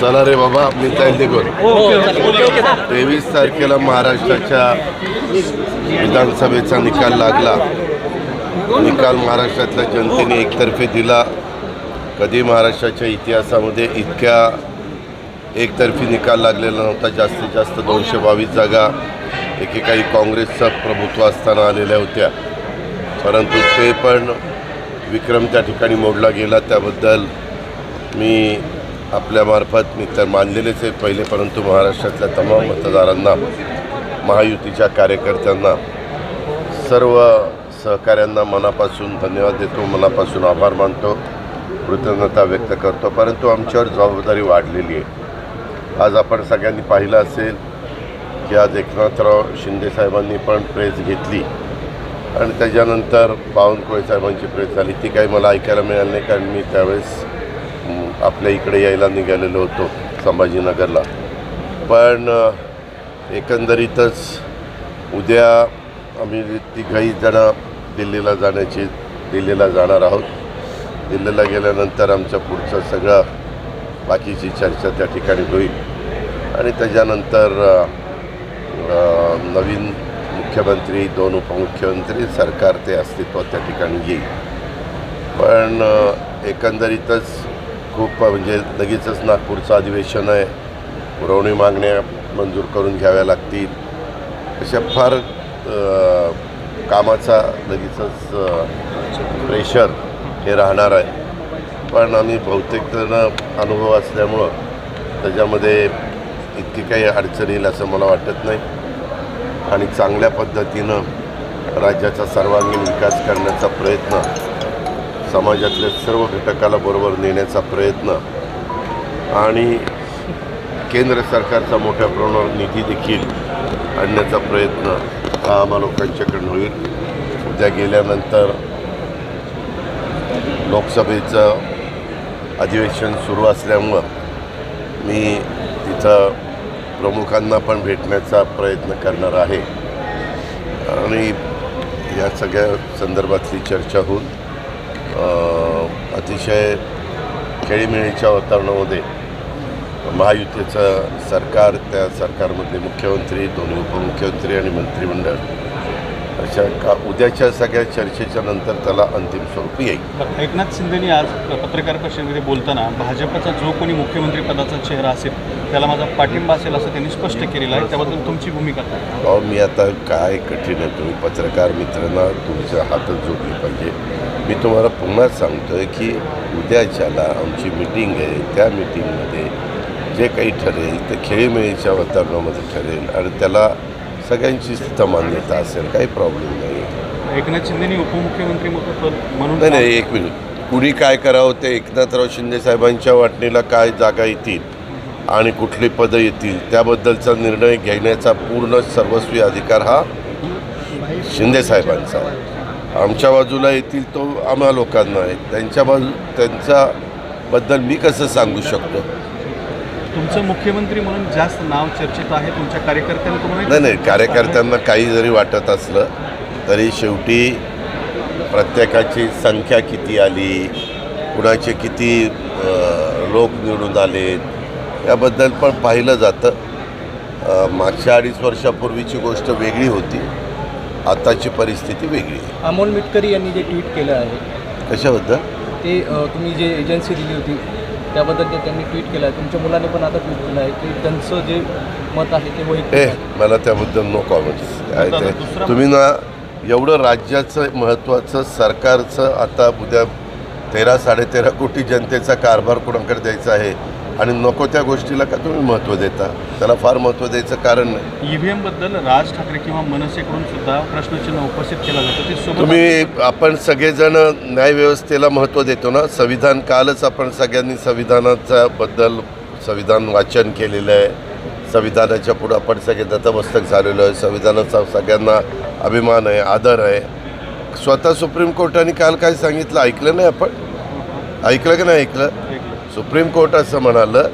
चला रे बाबा, मी तयारी करू. 23 तारखेला महाराष्ट्राच्या विधानसभेचा निकाल लागला. निकाल महाराष्ट्रातल्या जनतेने एकतर्फे दिला. कधी महाराष्ट्राच्या इतिहासामध्ये इतक्या एकतर्फी निकाल लागलेला नव्हता. जास्तीत जास्त 222 जागा एकेकाळी काँग्रेसचं प्रभुत्व असताना आलेल्या होत्या, परंतु ते पण विक्रम त्या ठिकाणी मोडला गेला. त्याबद्दल मी आपल्यामार्फत मी तर मानलेलेच आहे पहिले, परंतु महाराष्ट्रातल्या तमाम मतदारांना, महायुतीच्या कार्यकर्त्यांना, सर्व सहकाऱ्यांना मनापासून धन्यवाद देतो, मनापासून आभार मानतो, कृतज्ञता व्यक्त करतो. परंतु आमच्यावर जबाबदारी वाढलेली आहे. आज आपण सगळ्यांनी पाहिलं असेल की आज एकनाथराव शिंदे साहेबांनी पण प्रेस घेतली आणि त्याच्यानंतर बावनकुळे साहेबांची प्रेस झाली. ती काही मला ऐकायला मिळाली नाही, कारण मी त्यावेळेस आपल्या इकडे यायला निघालेलो होतो संभाजीनगरला. पण एकंदरीतच उद्या आम्ही तिघही जण दिल्लीला जाणार आहोत. दिल्लीला गेल्यानंतर आमच्या पुढचं सगळं बाकीची चर्चा त्या ठिकाणी होईल आणि त्याच्यानंतर नवीन मुख्यमंत्री, 2 उपमुख्यमंत्री, सरकार ते अस्तित्वात त्या ठिकाणी येईल. पण एकंदरीतच खूप म्हणजे लगेचच नागपूरचं अधिवेशन आहे, पुरवणी मागण्या मंजूर करून घ्याव्या लागतील, अशा फार कामाचा लगेचच प्रेशर हे राहणार आहे. पण आम्ही बहुतेक जण अनुभव असल्यामुळं त्याच्यामध्ये इतकी काही अडचण येईल असं मला वाटत नाही आणि चांगल्या पद्धतीनं राज्याचा सर्वांगीण विकास करण्याचा प्रयत्न, समाजातल्या सर्व घटकाला बरोबर नेण्याचा प्रयत्न आणि केंद्र सरकारचा मोठ्या प्रमाणावर निधी देखील आणण्याचा प्रयत्न हा आम्हा लोकांच्याकडून होईल. उद्या गेल्यानंतर लोकसभेचं अधिवेशन सुरू असल्यामुळं मी तिथं प्रमुखांना पण भेटण्याचा प्रयत्न करणार आहे आणि या सगळ्या संदर्भातली चर्चा होऊन अतिशय खेळीमेळीच्या वातावरणामध्ये महायुतीचं सरकार, त्या सरकारमधले मुख्यमंत्री, 2 उपमुख्यमंत्री आणि मंत्रिमंडळ अशा उद्याच्या सगळ्या चर्चेच्या नंतर त्याला अंतिम स्वरूप येईल. एकनाथ शिंदेंनी आज पत्रकार परिषदेमध्ये बोलताना भाजपचा जो कोणी मुख्यमंत्री पदाचा चेहरा असेल त्याला माझा पाठिंबा असेल असं त्यांनी स्पष्ट केलेलं आहे. त्याबद्दल तुमची भूमिका काय? मी आता काय कठीण आहे, तुम्ही पत्रकार मित्रांना तुमच्या हातात जोडली पाहिजे. मी तुम्हाला पुन्हा सांगतो आहे की उद्याच्याला आमची मीटिंग आहे. त्या मीटिंगमध्ये जे काही ठरेल ते खेळीमेळीच्या वातावरणामध्ये ठरेल आणि त्याला सगळ्यांची तिथं मान्यता असेल, काही प्रॉब्लेम नाही. एकनाथ शिंदेनी उपमुख्यमंत्री म्हणून नाही, एक मिनिट, कुणी काय करावं ते एकनाथराव शिंदे साहेबांच्या वाटणीला काय जागा येतील आणि कुठली पदं येतील त्याबद्दलचा निर्णय घेण्याचा पूर्ण सर्वस्वी अधिकार हा शिंदे साहेबांचा आहे. आमच्या बाजूला येतील तो आम्हा लोकांना आहे, त्यांच्याबद्दल मी कसं सांगू शकतो? तुमचं मुख्यमंत्री म्हणून जास्त नाव चर्चेत आहे तुमच्या कार्यकर्त्यांकडून? नाही, कार्यकर्त्यांना काही जरी वाटत असलं तरी शेवटी प्रत्येकाची संख्या किती आली, कुणाचे किती लोक निवडून आलेत याबद्दल पण पाहिलं जातं. मागच्या 2.5 वर्षापूर्वीची गोष्ट वेगळी होती, आताची परिस्थिती वेगळी आहे. अमोल मिटकरी यांनी जे ट्विट केलं आहे कशाबद्दल? ते तुम्ही जे एजन्सी दिली होती त्याबद्दल ते त्यांनी ट्विट केलं आहे. तुमच्या मुलाने पण आता ट्विट केलं आहे की त्यांचं जे मत आहे ते वैयक्तिक मला त्याबद्दल नो कॉमेंट्स. तुम्ही ना एवढं राज्याचं महत्त्वाचं सरकारचं आता उद्या 13-13.5 कोटी जनतेचा कारभार कुणाकडे द्यायचा आहे आणि नको त्या गोष्टीला का तुम्ही महत्त्व देता? त्याला फार महत्त्व द्यायचं कारण नाही. EVM बद्दल राज ठाकरे किंवा मनसेकडून सुद्धा प्रश्नचिन्ह उपस्थित केलं जातं. ते तुम्ही आपण सगळेजण न्यायव्यवस्थेला महत्त्व देतो ना. संविधान कालच आपण सगळ्यांनी संविधानाच्या बद्दल संविधान वाचन केलेलं आहे. संविधानाच्या पुढं आपण सगळे नतमस्तक झालेलो आहे. संविधानाचा सगळ्यांना अभिमान आहे, आदर आहे. स्वतः सुप्रीम कोर्टाने काल काय सांगितलं ऐकलं नाही आपण? ऐकलं की नाही ऐकलं? सुप्रीम कोर्ट असं म्हणालं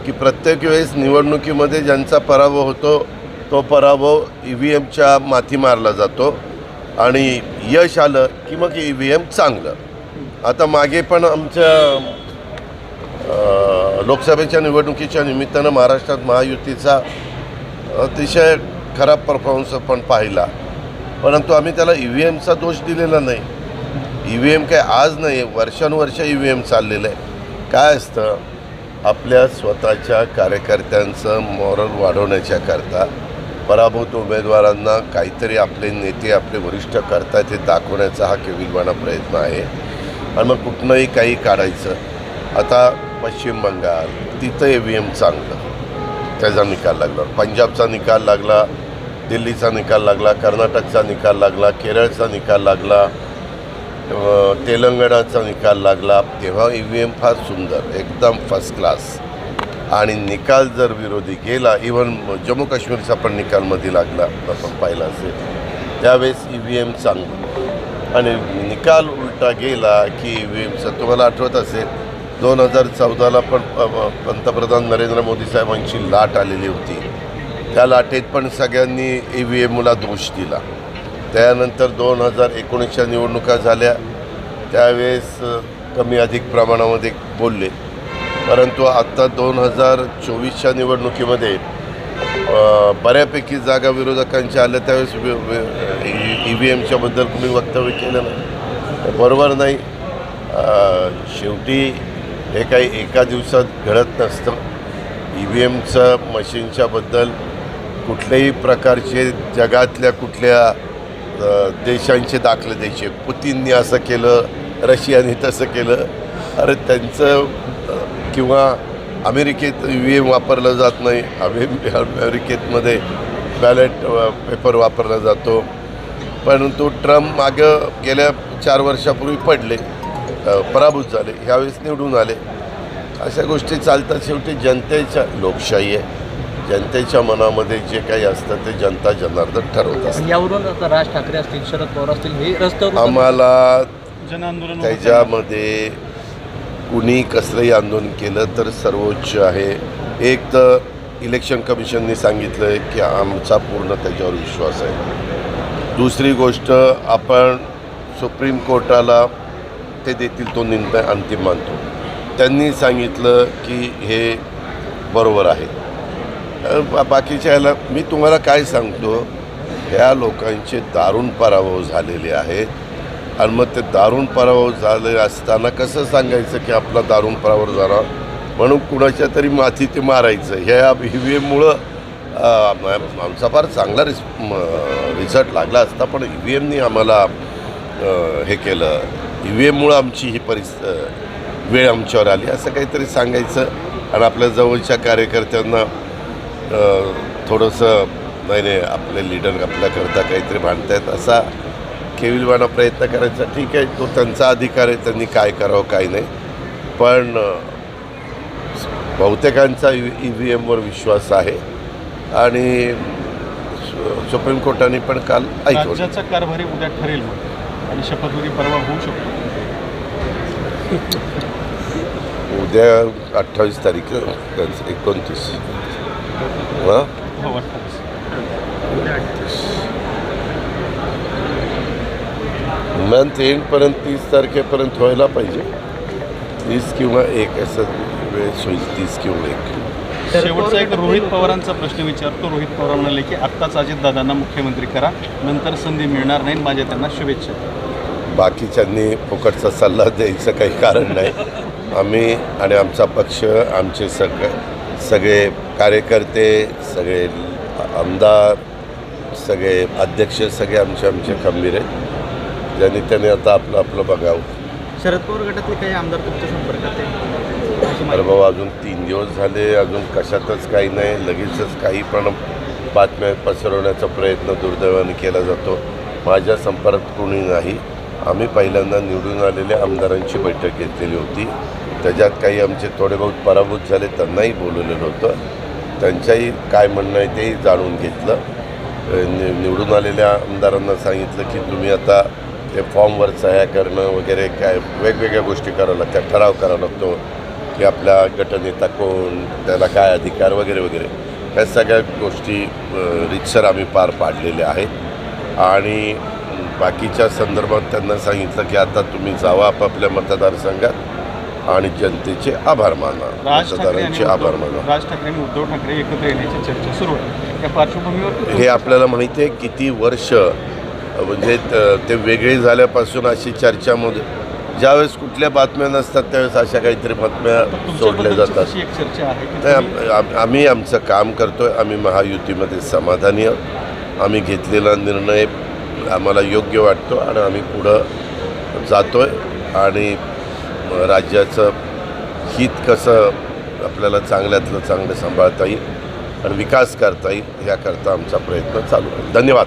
की प्रत्येक वेळेस निवडणुकीमध्ये ज्यांचा पराभव होतो तो पराभव EVMच्या माथी मारला जातो आणि यश आलं की मग EVM चांगलं. आता मागे पण आमच्या लोकसभेच्या निवडणुकीच्या निमित्तानं महाराष्ट्रात महायुतीचा अतिशय खराब परफॉर्मन्स पण पाहिला, परंतु आम्ही त्याला EVMचा दोष दिलेला नाही. EVM काय आज नाही, वर्षानुवर्ष EVM चाललेलं आहे. काय असतं, आपल्या स्वतःच्या कार्यकर्त्यांचं मॉरल वाढवण्याच्याकरता पराभूत उमेदवारांना काहीतरी आपले नेते आपले वरिष्ठ करतात हे दाखवण्याचा हा केविलवाणा प्रयत्न आहे. आणि मग कुठनंही काही काढायचं. आता पश्चिम बंगाल तिथं EVM चांगलं, त्याचा निकाल लागला. पंजाबचा निकाल लागला, दिल्लीचा निकाल लागला, कर्नाटकचा निकाल लागला, केरळचा निकाल लागला, तेलंगणाचा निकाल लागला. तेव्हा EVM फार सुंदर, एकदम फर्स्ट क्लास. आणि निकाल जर विरोधी गेला, इव्हन जम्मू काश्मीरचा पण निकालमध्ये लागला, आपण पाहिला असेल, त्यावेळेस EVM चांगलं. आणि निकाल उलटा गेला की EVMचं तुम्हाला आठवत असेल 2014ला पण पंतप्रधान नरेंद्र मोदी साहेबांची लाट आलेली होती. त्या लाटेत पण सगळ्यांनी EVMला दोष दिला. त्यानंतर 2019च्या निवडणुका झाल्या, त्यावेळेस कमी अधिक प्रमाणामध्ये बोलले. परंतु आत्ता 2024च्या निवडणुकीमध्ये बऱ्यापैकी जागा विरोधकांच्या आल्या, त्यावेळेस EVMच्या बद्दल कुणी वक्तव्य केलं नाही. बरोबर नाही. शेवटी हे काही एका दिवसात घडत नसतं. EVMचं मशीनच्या बद्दल कुठल्याही प्रकारचे जगातल्या कुठल्या देशांचे दाखले द्यायचे. पुतीननी असं केलं, रशियाने तसं केलं. अरे त्यांचं किंवा अमेरिकेत EVM वापरलं जात नाही. अमेरिकेतमध्ये बॅलेट पेपर वापरला जातो. परंतु ट्रम्प मागं गेल्या 4 वर्षापूर्वी पडले, पराभूत झाले, ह्यावेळेस निवडून आले. अशा गोष्टी चालतात. शेवटी जनतेच्या लोकशाही आहे, जनतेच्या मनामध्ये जे काही असतं ते जनता जनार्दन ठरवत असतात. यावरून आता राज ठाकरे असतील, शरद पवार असतील, हे रस्त्यावर आम्हाला जनआंदोलन त्याच्यामध्ये कुणी कसलंही आंदोलन केलं तर सर्वोच्च आहे. एक तर इलेक्शन कमिशनने सांगितलं आहे की आमचा पूर्ण त्याच्यावर विश्वास आहे. दुसरी गोष्ट, आपण सुप्रीम कोर्टाला ते देतील तो निर्णय अंतिम मानतो. त्यांनी सांगितलं की हे बरोबर आहे. बाकीच्या ह्याला मी तुम्हाला काय सांगतो, ह्या लोकांचे दारुण पराभव झालेले आहेत. आणि मग ते दारुण पराभव झाले असताना कसं सांगायचं की आपला दारुण पराभव झाला म्हणून कुणाच्या तरी माथी ते मारायचं. ह्या EVMमुळं आमचा फार चांगला रिझल्ट लागला असता, पण EVMनी आम्हाला हे केलं. EVMमुळं आमची ही वेळ आमच्यावर आली असं काहीतरी सांगायचं. आणि आपल्या जवळच्या कार्यकर्त्यांना थोडंसं नाही आपले लीडर आपल्याकरता काहीतरी भांडतायत असा केविलवाणा प्रयत्न करायचा. ठीक आहे, तो त्यांचा अधिकार आहे, त्यांनी काय करावं काय नाही. पण बहुतेकांचा EVMवर विश्वास आहे. आणि सुप्रीम कोर्टाने पण काल ऐकवलं. राज्याचा कारभारी उद्या ठरेल मग आणि शपथविधी परवा होऊ शकतो. उद्या 28 तारीख 29 हो, 28. मंथ एंडपर्यंत 30 तारखेपर्यंत व्हायला पाहिजे. 30 किंवा 1 असं वेळ होईल. 30 किंवा 1. शेवटचा एक रोहित पवारांचा प्रश्न विचारतो. रोहित पवार म्हणाले की आत्ताच अजितदादांना मुख्यमंत्री करा, नंतर संधी मिळणार नाही, माझ्या त्यांना शुभेच्छा. बाकीच्यांनी फुकटचा सल्ला द्यायचं काही कारण नाही. आम्ही आणि आमचा पक्ष, आमचे सगळे कार्यकर्ते, सगळे आमदार, सगळे अध्यक्ष, सगळे आमचे खंबीर आहेत. ज्यांनी त्याने आता आपलं बघावं. शरद पवार गटातले काही आमदार तुमच्या संपर्कात आहे? अरे बाबा, अजून 3 दिवस झाले, अजून कशातच काही नाही. लगेचच काही पण बातम्या पसरवण्याचा प्रयत्न दुर्दैवाने केला जातो. माझ्या संपर्कात कोणी नाही. आम्ही पहिल्यांदा निवडून आलेल्या आमदारांची बैठक घेतलेली होती. त्याच्यात काही आमचे थोडे बहुत पराभूत झाले, त्यांनाही बोलवलेलं होतं. त्यांच्याही काय म्हणणं आहे तेही जाणून घेतलं. निवडून आलेल्या आमदारांना सांगितलं की तुम्ही आता ते फॉर्मवर सह्या करणं वगैरे काय वेगवेगळ्या गोष्टी करावं लागतात, ठराव करावा लागतो की आपला गटनेता कोण, त्याला काय अधिकार वगैरे वगैरे. ह्या सगळ्या गोष्टी रितसर आम्ही पार पाडलेल्या आहेत. आणि बाकीच्या संदर्भात त्यांना सांगितलं की आता तुम्ही जावा आपापल्या मतदारसंघात आणि जनतेचे आभार माना, राज ठाकरे आणि मतदारांचे आभार माना. राज ठाकरे आणि उद्धव ठाकरे एकत्र येण्याची चर्चा सुरू आहे. या पार्श्वभूमीवर हे आपल्याला माहिती आहे किती वर्ष म्हणजे ते वेगळे झाल्यापासून अशी चर्चामध्ये ज्यावेळेस कुठल्या बातम्या नसतात त्यावेळेस अशा काहीतरी बातम्या सोडल्या तुमच्याबद्दलची जातात. अशी एक चर्चा आहे की नाही, तुम्ही- आम्ही आमचं काम करतो आहे. आम्ही महायुतीमध्ये समाधानी आहोत. आम्ही घेतलेला निर्णय आम्हाला योग्य वाटतो आणि आम्ही पुढं जातो आहे आणि राज्याचं हित कसं आपल्याला चांगल्यातलं चांगलं सांभाळता येईल आणि विकास करता येईल याकरता आमचा प्रयत्न चालू आहे. धन्यवाद.